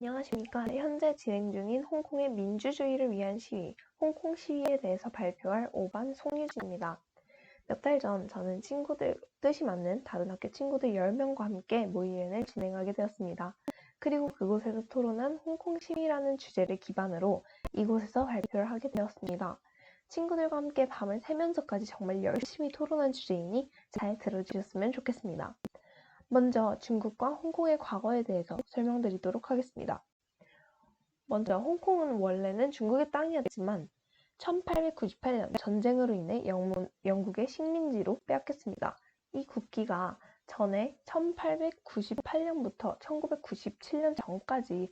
안녕하십니까. 현재 진행 중인 홍콩의 민주주의를 위한 시위, 홍콩 시위에 대해서 발표할 5반 송유진입니다. 몇 달 전 저는 친구들, 뜻이 맞는 다른 학교 친구들 10명과 함께 모의연을 진행하게 되었습니다. 그리고 그곳에서 토론한 홍콩 시위라는 주제를 기반으로 이곳에서 발표를 하게 되었습니다. 친구들과 함께 밤을 새면서까지 정말 열심히 토론한 주제이니 잘 들어주셨으면 좋겠습니다. 먼저 중국과 홍콩의 과거에 대해서 설명드리도록 하겠습니다. 먼저 홍콩은 원래는 중국의 땅이었지만 1898년 전쟁으로 인해 영국의 식민지로 빼앗겼습니다. 이 국기가 전에 1898년부터 1997년 전까지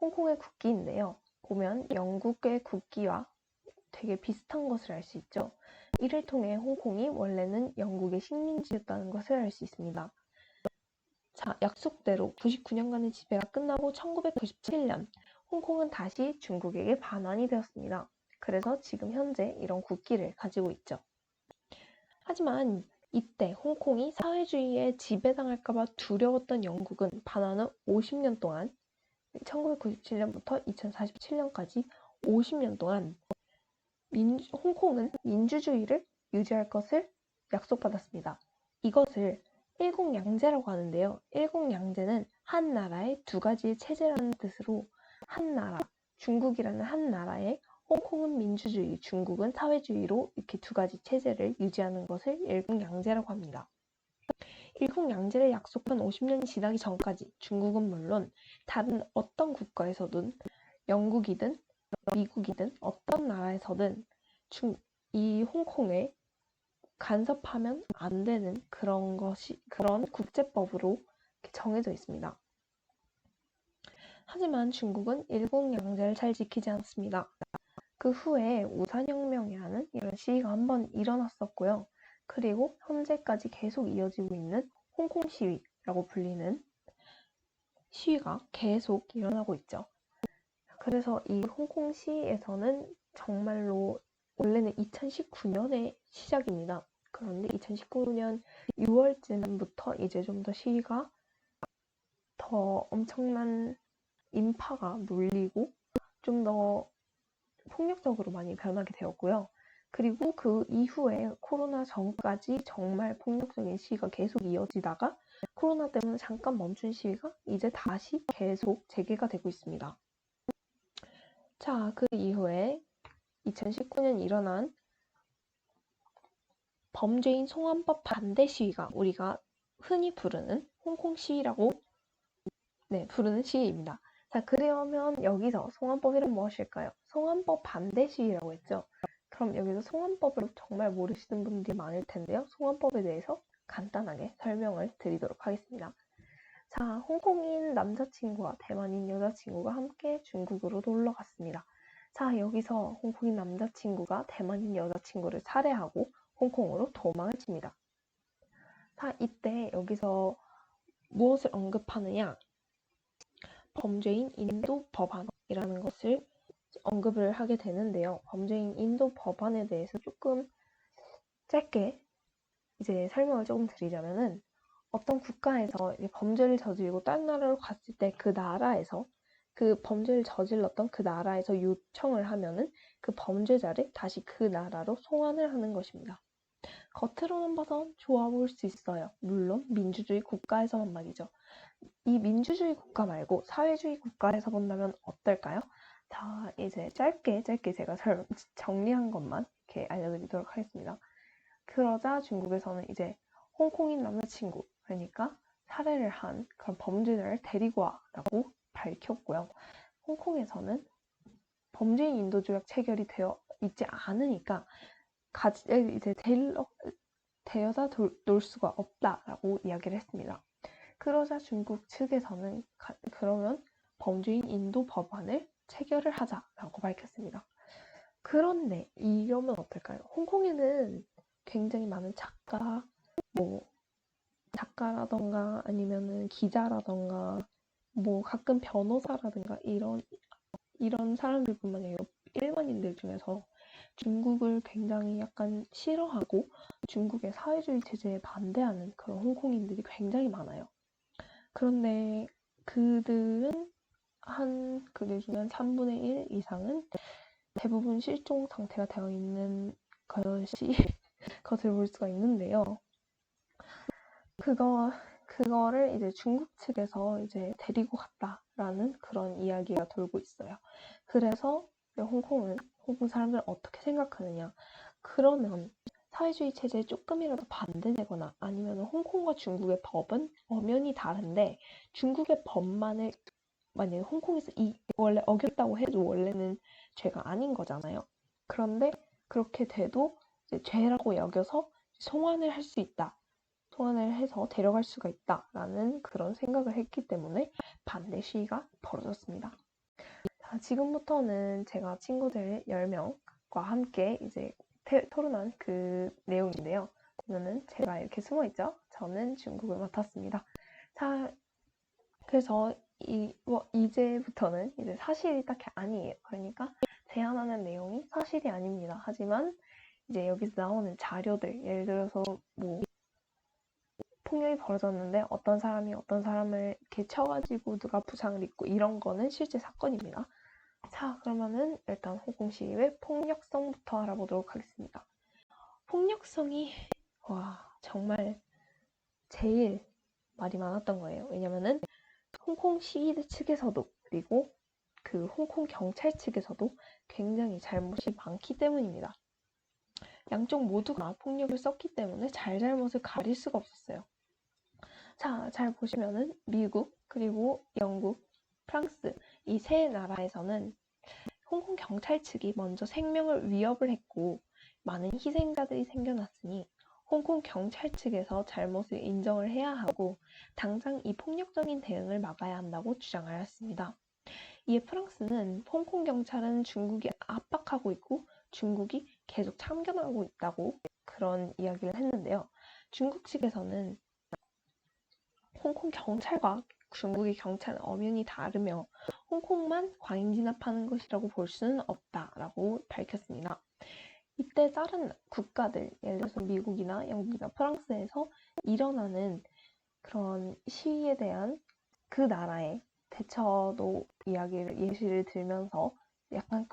홍콩의 국기인데요. 보면 영국의 국기와 되게 비슷한 것을 알 수 있죠. 이를 통해 홍콩이 원래는 영국의 식민지였다는 것을 알 수 있습니다. 자, 약속대로 99년간의 지배가 끝나고 1997년 홍콩은 다시 중국에게 반환이 되었습니다. 그래서 지금 현재 이런 국기를 가지고 있죠. 하지만 이때 홍콩이 사회주의에 지배당할까봐 두려웠던 영국은 반환 후 50년 동안 1997년부터 2047년까지 50년 동안 홍콩은 민주주의를 유지할 것을 약속받았습니다. 이것을 일국양제라고 하는데요. 일국양제는 한 나라의 두 가지의 체제라는 뜻으로 한 나라, 중국이라는 한 나라에 홍콩은 민주주의, 중국은 사회주의로 이렇게 두 가지 체제를 유지하는 것을 일국양제라고 합니다. 일국양제를 약속한 50년이 지나기 전까지 중국은 물론 다른 어떤 국가에서든 영국이든 미국이든 어떤 나라에서든 이 홍콩에 간섭하면 안 되는 그런 국제법으로 정해져 있습니다. 하지만 중국은 일국양제를 잘 지키지 않습니다. 그 후에 우산혁명이라는 이런 시위가 한번 일어났었고요. 그리고 현재까지 계속 이어지고 있는 홍콩 시위라고 불리는 시위가 계속 일어나고 있죠. 그래서 이 홍콩 시위에서는 정말로 원래는 2019년의 시작입니다. 그런데 2019년 6월쯤부터 이제 좀 더 시위가 더 엄청난 인파가 몰리고 좀 더 폭력적으로 많이 변하게 되었고요. 그리고 그 이후에 코로나 전까지 정말 폭력적인 시위가 계속 이어지다가 코로나 때문에 잠깐 멈춘 시위가 이제 다시 계속 재개가 되고 있습니다. 자, 그 이후에 2019년 일어난 범죄인 송환법 반대 시위가 우리가 흔히 부르는 홍콩 시위라고 부르는 시위입니다. 자, 그러면 여기서 송환법이란 무엇일까요? 송환법 반대 시위라고 했죠. 그럼 여기서 송환법을 정말 모르시는 분들이 많을 텐데요. 송환법에 대해서 간단하게 설명을 드리도록 하겠습니다. 자, 홍콩인 남자친구와 대만인 여자친구가 함께 중국으로 놀러 갔습니다. 자, 여기서 홍콩인 남자친구가 대만인 여자친구를 살해하고 홍콩으로 도망을 칩니다. 자, 이때 여기서 무엇을 언급하느냐? 범죄인 인도 법안이라는 것을 언급을 하게 되는데요. 범죄인 인도 법안에 대해서 조금 짧게 이제 설명을 조금 드리자면은 어떤 국가에서 범죄를 저지르고 다른 나라로 갔을 때 그 나라에서 그 범죄를 저질렀던 그 나라에서 요청을 하면은 그 범죄자를 다시 그 나라로 송환을 하는 것입니다. 겉으로는 봐선 좋아 보일 수 있어요. 물론 민주주의 국가에서만 말이죠. 이 민주주의 국가 말고 사회주의 국가에서 본다면 어떨까요? 자, 이제 짧게 제가 정리한 것만 이렇게 알려드리도록 하겠습니다. 그러자 중국에서는 이제 홍콩인 남자친구, 그러니까 살해를 한 그런 범죄자를 데리고 와라고 밝혔고요. 홍콩에서는 범죄인 인도 조약 체결이 되어 있지 않으니까 이제 데려다 놓을 수가 없다라고 이야기를 했습니다. 그러자 중국 측에서는 그러면 범죄인 인도 법안을 체결을 하자라고 밝혔습니다. 그런데 이러면 어떨까요? 홍콩에는 굉장히 많은 작가라던가 아니면은 기자라던가 가끔 변호사라든가 이런 사람들뿐만 아니라 일반인들 중에서 중국을 굉장히 약간 싫어하고 중국의 사회주의 체제에 반대하는 그런 홍콩인들이 굉장히 많아요. 그런데 그들은 그들 중에 한 3분의 1 이상은 대부분 실종 상태가 되어 있는 것을 볼 수가 있는데요. 그거를 이제 중국 측에서 이제 데리고 갔다라는 그런 이야기가 돌고 있어요. 그래서 홍콩 사람들은 어떻게 생각하느냐. 그러면 사회주의 체제에 조금이라도 반대되거나 아니면 홍콩과 중국의 법은 엄연히 다른데 중국의 법만을 만약에 홍콩에서 원래 어겼다고 해도 원래는 죄가 아닌 거잖아요. 그런데 그렇게 돼도 이제 죄라고 여겨서 송환을 할 수 있다. 송환을 해서 데려갈 수가 있다라는 그런 생각을 했기 때문에 반대 시위가 벌어졌습니다. 자, 지금부터는 제가 친구들 10명과 함께 이제 토론한 그 내용인데요. 보면은 제가 이렇게 숨어있죠? 저는 중국을 맡았습니다. 자, 그래서 이제부터는 이제 사실이 딱히 아니에요. 그러니까 제안하는 내용이 사실이 아닙니다. 하지만 이제 여기서 나오는 자료들, 예를 들어서 뭐 폭력이 벌어졌는데 어떤 사람이 어떤 사람을 이렇게 쳐가지고 누가 부상을 입고 이런 거는 실제 사건입니다. 자, 그러면은 일단 홍콩 시위의 폭력성부터 알아보도록 하겠습니다. 폭력성이 정말 제일 말이 많았던 거예요. 왜냐면은 홍콩 시위대 측에서도 그리고 그 홍콩 경찰 측에서도 굉장히 잘못이 많기 때문입니다. 양쪽 모두가 폭력을 썼기 때문에 잘못을 가릴 수가 없었어요. 자, 잘 보시면은 미국, 그리고 영국, 프랑스 이 세 나라에서는 홍콩 경찰 측이 먼저 생명을 위협을 했고 많은 희생자들이 생겨났으니 홍콩 경찰 측에서 잘못을 인정을 해야 하고 당장 이 폭력적인 대응을 막아야 한다고 주장하였습니다. 이에 프랑스는 홍콩 경찰은 중국이 압박하고 있고 중국이 계속 참견하고 있다고 그런 이야기를 했는데요. 중국 측에서는 홍콩 경찰과 중국의 경찰은 엄연히 다르며 홍콩만 과잉 진압하는 것이라고 볼 수는 없다라고 밝혔습니다. 이때 다른 국가들, 예를 들어서 미국이나 영국이나 프랑스에서 일어나는 그런 시위에 대한 그 나라의 대처도 예시를 들면서 약간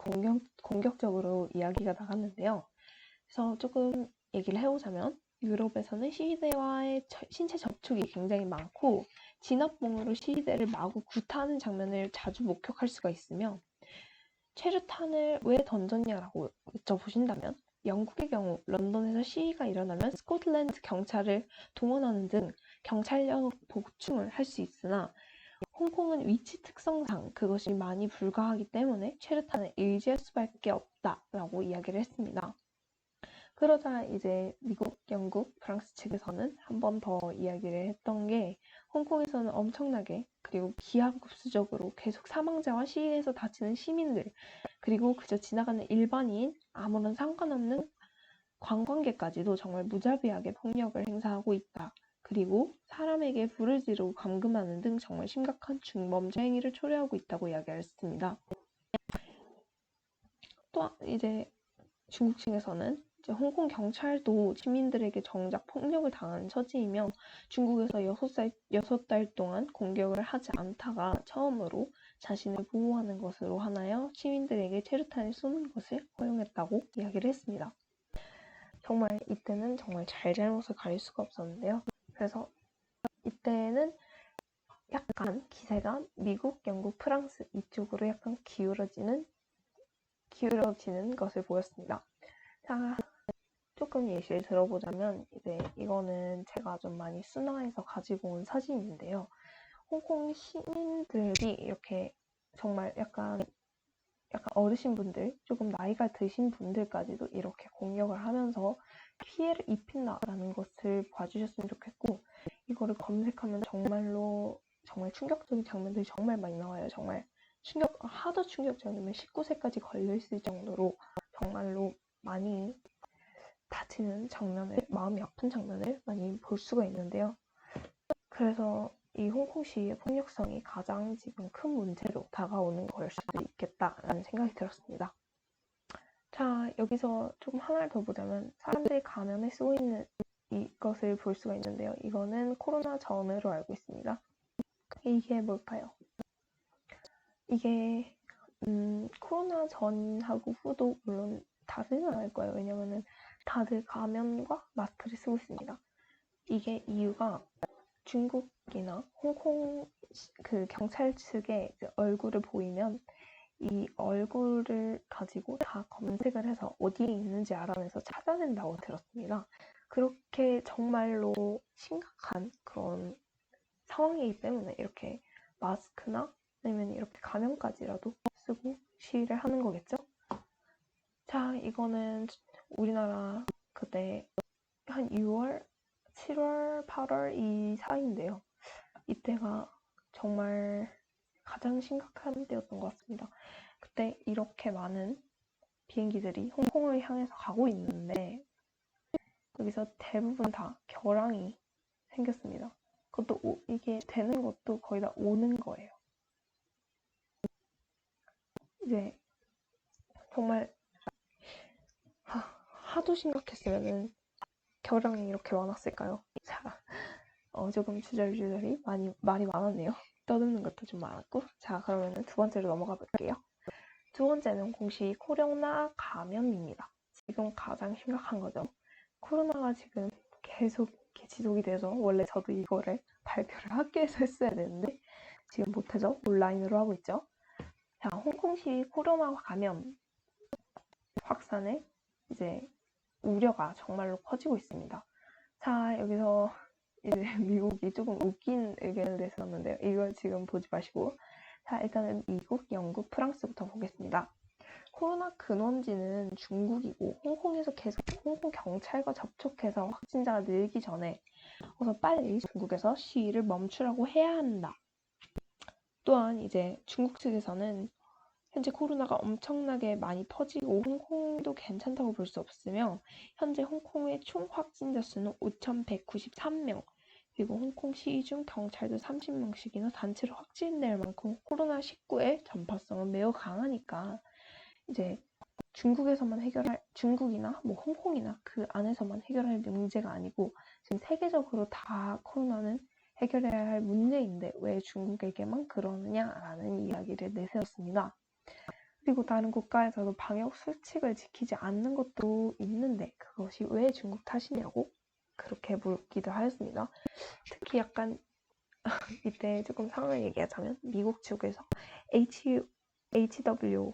공격적으로 이야기가 나갔는데요. 그래서 조금 얘기를 해보자면 유럽에서는 시위대와의 신체 접촉이 굉장히 많고 진압봉으로 시위대를 마구 구타하는 장면을 자주 목격할 수가 있으며 최루탄을 왜 던졌냐라고 여쭤보신다면 영국의 경우 런던에서 시위가 일어나면 스코틀랜드 경찰을 동원하는 등 경찰력 보충을 할 수 있으나 홍콩은 위치 특성상 그것이 많이 불가하기 때문에 최루탄을 의지할 수밖에 없다라고 이야기를 했습니다. 그러자 이제 미국, 영국, 프랑스 측에서는 한 번 더 이야기를 했던 게 홍콩에서는 엄청나게 그리고 기하급수적으로 계속 사망자와 시위에서 다치는 시민들 그리고 그저 지나가는 일반인 아무런 상관없는 관광객까지도 정말 무자비하게 폭력을 행사하고 있다. 그리고 사람에게 불을 지르고 감금하는 등 정말 심각한 중범죄 행위를 초래하고 있다고 이야기했습니다. 또 이제 중국 측에서는 이제 홍콩 경찰도 시민들에게 정작 폭력을 당하는 처지이며 중국에서 6달 동안 공격을 하지 않다가 처음으로 자신을 보호하는 것으로 하나여 시민들에게 최루탄을 쏘는 것을 허용했다고 이야기를 했습니다. 정말 이때는 정말 잘못을 가릴 수가 없었는데요. 그래서 이때는 약간 기세가 미국, 영국, 프랑스 이쪽으로 약간 기울어지는 것을 보였습니다. 자, 조금 예시를 들어보자면 이제 이거는 제가 좀 많이 순화해서 가지고 온 사진인데요. 홍콩 시민들이 이렇게 정말 약간 어르신분들, 조금 나이가 드신 분들까지도 이렇게 공격을 하면서 피해를 입힌다라는 것을 봐주셨으면 좋겠고 이거를 검색하면 정말 충격적인 장면들이 정말 많이 나와요. 정말 하도 충격적이면 19세까지 걸려있을 정도로 정말로 많이 다치는 장면을, 마음이 아픈 장면을 많이 볼 수가 있는데요. 그래서 이 홍콩 시위의 폭력성이 가장 지금 큰 문제로 다가오는 걸 수도 있겠다라는 생각이 들었습니다. 자, 여기서 조금 하나를 더 보자면 사람들이 가면에 쓰고 있는 이것을 볼 수가 있는데요. 이거는 코로나 전으로 알고 있습니다. 이게 뭘까요? 이게 코로나 전하고 후도 물론 다르진 않을 거예요. 왜냐면은 다들 가면과 마스크를 쓰고 있습니다. 이게 이유가 중국이나 홍콩 그 경찰 측의 얼굴을 보이면 이 얼굴을 가지고 다 검색을 해서 어디에 있는지 알아내서 찾아낸다고 들었습니다. 그렇게 정말로 심각한 그런 상황이기 때문에 이렇게 마스크나 아니면 이렇게 가면까지라도 쓰고 시위를 하는 거겠죠? 자, 이거는 우리나라 그때 한 6월, 7월, 8월 이 사이인데요. 이때가 정말 가장 심각한 때였던 것 같습니다. 그때 이렇게 많은 비행기들이 홍콩을 향해서 가고 있는데 여기서 대부분 다 결항이 생겼습니다. 그것도 이게 되는 것도 거의 다 오는 거예요. 이제 정말 하도 심각했으면은 결항이 이렇게 많았을까요? 자, 조금 주저리 말이 많았네요. 떠드는 것도 좀 많았고. 자, 그러면 두 번째로 넘어가 볼게요. 두 번째는 공식 코로나 감염입니다. 지금 가장 심각한 거죠. 코로나가 지금 계속 이렇게 지속이 돼서 원래 저도 이거를 발표를 학교에서 했어야 되는데 지금 못하죠. 온라인으로 하고 있죠. 자, 홍콩시 코로나 감염 확산의 이제 우려가 정말로 커지고 있습니다. 자, 여기서 이제 미국이 조금 웃긴 의견을 냈었는데요. 이걸 지금 보지 마시고. 자, 일단은 미국, 영국, 프랑스부터 보겠습니다. 코로나 근원지는 중국이고 홍콩에서 계속 홍콩 경찰과 접촉해서 확진자가 늘기 전에 그래서 빨리 중국에서 시위를 멈추라고 해야 한다. 또한 이제 중국 측에서는 현재 코로나가 엄청나게 많이 퍼지고 홍콩도 괜찮다고 볼 수 없으며 현재 홍콩의 총 확진자 수는 5,193명 그리고 홍콩 시위 중 경찰도 30명씩이나 단체로 확진될 만큼 코로나19의 전파성은 매우 강하니까 이제 중국이나 뭐 홍콩이나 그 안에서만 해결할 문제가 아니고 지금 세계적으로 다 코로나는 해결해야 할 문제인데 왜 중국에게만 그러느냐라는 이야기를 내세웠습니다. 그리고 다른 국가에서도 방역 수칙을 지키지 않는 것도 있는데 그것이 왜 중국 탓이냐고 그렇게 묻기도 하였습니다. 특히 약간 이때 조금 상황을 얘기하자면 미국 측에서 HW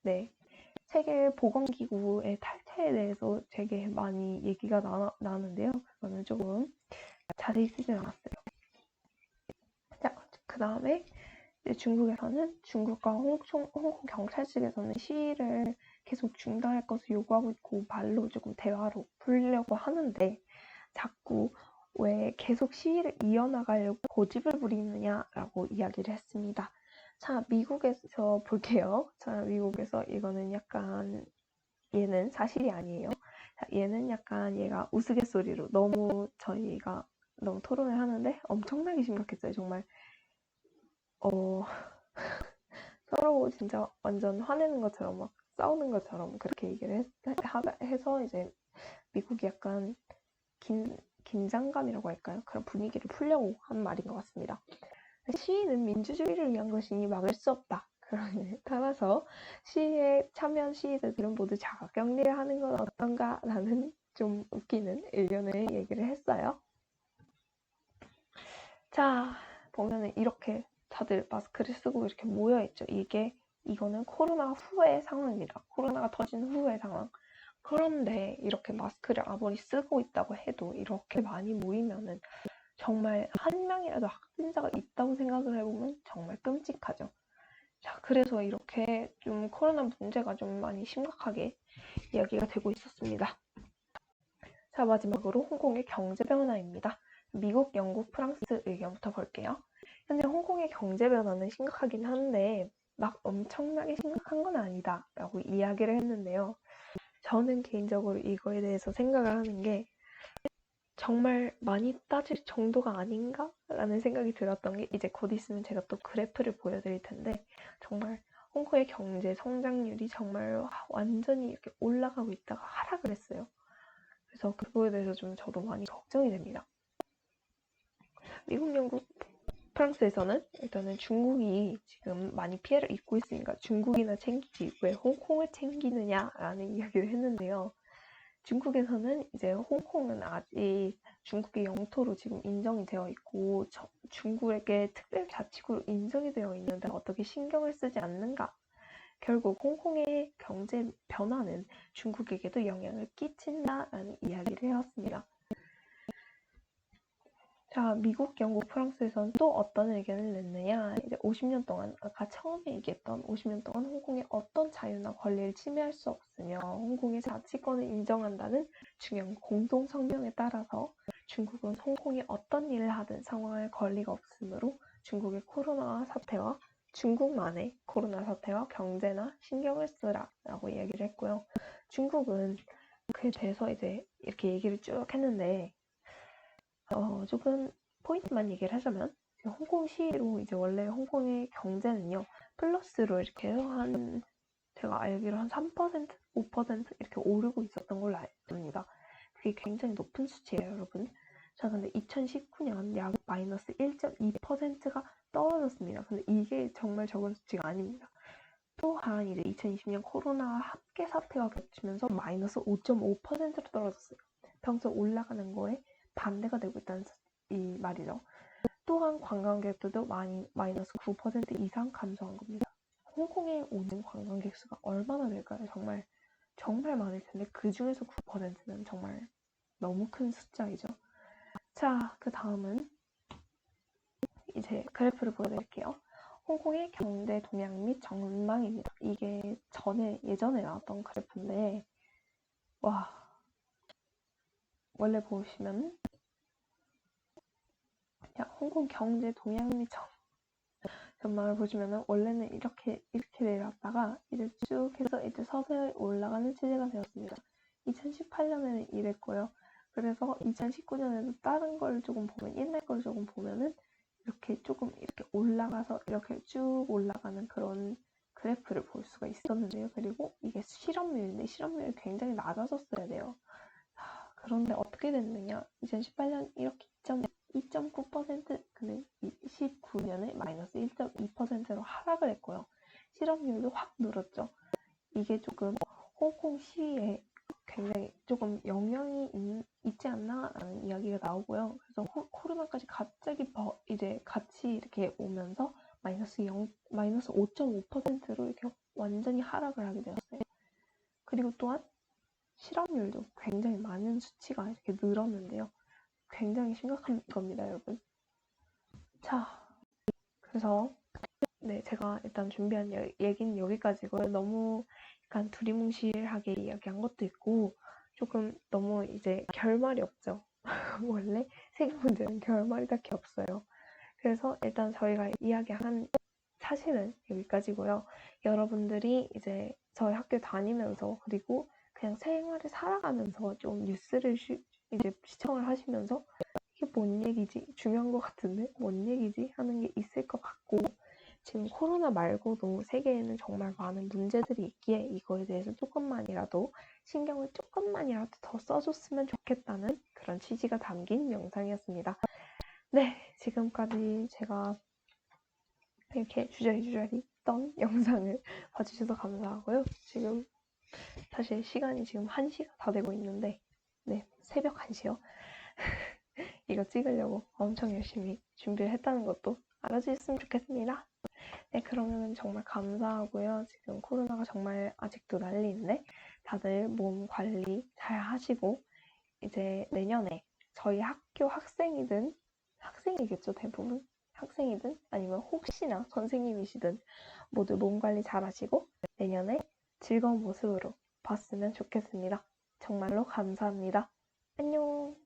네, 세계보건기구의 탈퇴에 대해서 되게 많이 얘기가 나는데요. 그거는 조금 자세히 쓰진 않았어요. 자, 그 다음에 중국에서는 중국과 홍콩 경찰 측에서는 시위를 계속 중단할 것을 요구하고 있고 말로 조금 대화로 풀려고 하는데 자꾸 왜 계속 시위를 이어나가려고 고집을 부리느냐라고 이야기를 했습니다. 자, 미국에서 볼게요. 자, 미국에서 이거는 약간 얘는 사실이 아니에요. 자, 얘는 약간 얘가 우스갯소리로 저희가 너무 토론을 하는데 엄청나게 심각했어요. 정말 서로 진짜 완전 화내는 것처럼 막 싸우는 것처럼 그렇게 얘기를 해서 이제 미국이 약간 긴장감이라고 할까요? 그런 분위기를 풀려고 한 말인 것 같습니다. 시위는 민주주의를 위한 것이니 막을 수 없다. 따라서 시위에 참여한 시위대들은 모두 자가격리를 하는 건 어떤가? 라는 좀 웃기는 의견을 얘기를 했어요. 자, 보면은 이렇게 다들 마스크를 쓰고 이렇게 모여있죠. 이거는 코로나 후의 상황입니다. 코로나가 터진 후의 상황. 그런데 이렇게 마스크를 아무리 쓰고 있다고 해도 이렇게 많이 모이면은 정말 한 명이라도 확진자가 있다고 생각을 해보면 정말 끔찍하죠. 자, 그래서 이렇게 좀 코로나 문제가 좀 많이 심각하게 이야기가 되고 있었습니다. 자, 마지막으로 홍콩의 경제 변화입니다. 미국, 영국, 프랑스 의견부터 볼게요. 현재 홍콩의 경제 변화는 심각하긴 한데 막 엄청나게 심각한 건 아니다 라고 이야기를 했는데요. 저는 개인적으로 이거에 대해서 생각을 하는 게 정말 많이 따질 정도가 아닌가? 라는 생각이 들었던 게 이제 곧 있으면 제가 또 그래프를 보여드릴 텐데 정말 홍콩의 경제 성장률이 정말 완전히 이렇게 올라가고 있다가 하락을 했어요. 그래서 그거에 대해서 좀 저도 많이 걱정이 됩니다. 미국, 영국 프랑스에서는 일단은 중국이 지금 많이 피해를 입고 있으니까 중국이나 챙기지 왜 홍콩을 챙기느냐라는 이야기를 했는데요. 중국에서는 이제 홍콩은 아직 중국의 영토로 지금 인정이 되어 있고 중국에게 특별자치구로 인정이 되어 있는데 어떻게 신경을 쓰지 않는가? 결국 홍콩의 경제 변화는 중국에게도 영향을 끼친다라는 이야기를 해왔습니다. 자, 미국, 영국, 프랑스에서는 또 어떤 의견을 냈느냐? 이제 50년 동안, 아까 처음에 얘기했던 50년 동안 홍콩의 어떤 자유나 권리를 침해할 수 없으며 홍콩의 자치권을 인정한다는 중요한 공동 성명에 따라서 중국은 홍콩이 어떤 일을 하든 상황할 권리가 없으므로 중국의 코로나 사태와 중국만의 코로나 사태와 경제나 신경을 쓰라라고 얘기를 했고요. 중국은 그에 대해서 이제 이렇게 얘기를 쭉 했는데 조금 포인트만 얘기를 하자면 홍콩 시위로 이제 원래 홍콩의 경제는요 플러스로 이렇게 해서 제가 알기로 한 3%, 5% 이렇게 오르고 있었던 걸로 압니다. 그게 굉장히 높은 수치예요, 여러분. 자, 근데 2019년 약 마이너스 1.2%가 떨어졌습니다. 근데 이게 정말 적은 수치가 아닙니다. 또한 이제 2020년 코로나 합계 사태가 겹치면서 마이너스 5.5%로 떨어졌어요. 평소 올라가는 거에 반대가 되고 있다는 이 말이죠. 또한 관광객들도 마이너스 9% 이상 감소한 겁니다. 홍콩에 오는 관광객 수가 얼마나 될까요? 정말 많을 텐데 그 중에서 9%는 정말 너무 큰 숫자이죠. 자, 그 다음은 이제 그래프를 보여드릴게요. 홍콩의 경제 동향 및 전망입니다. 이게 예전에 나왔던 그래프인데 원래 보시면 홍콩 경제 동향 및 전망을 보시면은 원래는 이렇게 내려왔다가 이제 쭉 해서 이제 서서히 올라가는 추세가 되었습니다. 2018년에는 이랬고요. 그래서 2019년에도 다른 걸 조금 보면 옛날 걸 조금 보면은 이렇게 조금 이렇게 올라가서 이렇게 쭉 올라가는 그런 그래프를 볼 수가 있었는데요. 그리고 이게 실업률인데 실업률이 굉장히 낮아졌어야 돼요. 그런데 어떻게 됐느냐? 2018년 이렇게 2.9%, 근데 19년에 마이너스 1.2%로 하락을 했고요. 실업률도 확 늘었죠. 이게 조금 홍콩 시위에 굉장히 조금 영향이 있지 않나라는 이야기가 나오고요. 그래서 코로나까지 갑자기 이제 같이 이렇게 오면서 마이너스 5.5%로 이렇게 완전히 하락을 하게 되었어요. 그리고 또한 실업률도 굉장히 많은 수치가 이렇게 늘었는데요. 굉장히 심각한 겁니다, 여러분. 자, 그래서 네, 제가 일단 준비한 얘기는 여기까지고요. 너무 약간 두리뭉실하게 이야기한 것도 있고 조금 너무 이제 결말이 없죠. 원래 세계 문제는 결말이 딱히 없어요. 그래서 일단 저희가 이야기한 사실은 여기까지고요. 여러분들이 이제 저희 학교 다니면서 그리고 그냥 생활을 살아가면서 좀 뉴스를 이제 시청을 하시면서 이게 뭔 얘기지? 중요한 것 같은데 뭔 얘기지? 하는 게 있을 것 같고 지금 코로나 말고도 세계에는 정말 많은 문제들이 있기에 이거에 대해서 신경을 조금만이라도 더 써줬으면 좋겠다는 그런 취지가 담긴 영상이었습니다. 네, 지금까지 제가 이렇게 주저리 떤 영상을 봐주셔서 감사하고요. 지금 사실 시간이 지금 1시가 다 되고 있는데 네, 새벽 1시요. 이거 찍으려고 엄청 열심히 준비를 했다는 것도 알아주셨으면 좋겠습니다. 네, 그러면 정말 감사하고요. 지금 코로나가 정말 아직도 난리인데 다들 몸 관리 잘 하시고 이제 내년에 저희 학교 학생이겠죠, 대부분. 학생이든 아니면 혹시나 선생님이시든 모두 몸 관리 잘 하시고 내년에 즐거운 모습으로 봤으면 좋겠습니다. 정말로 감사합니다. 안녕.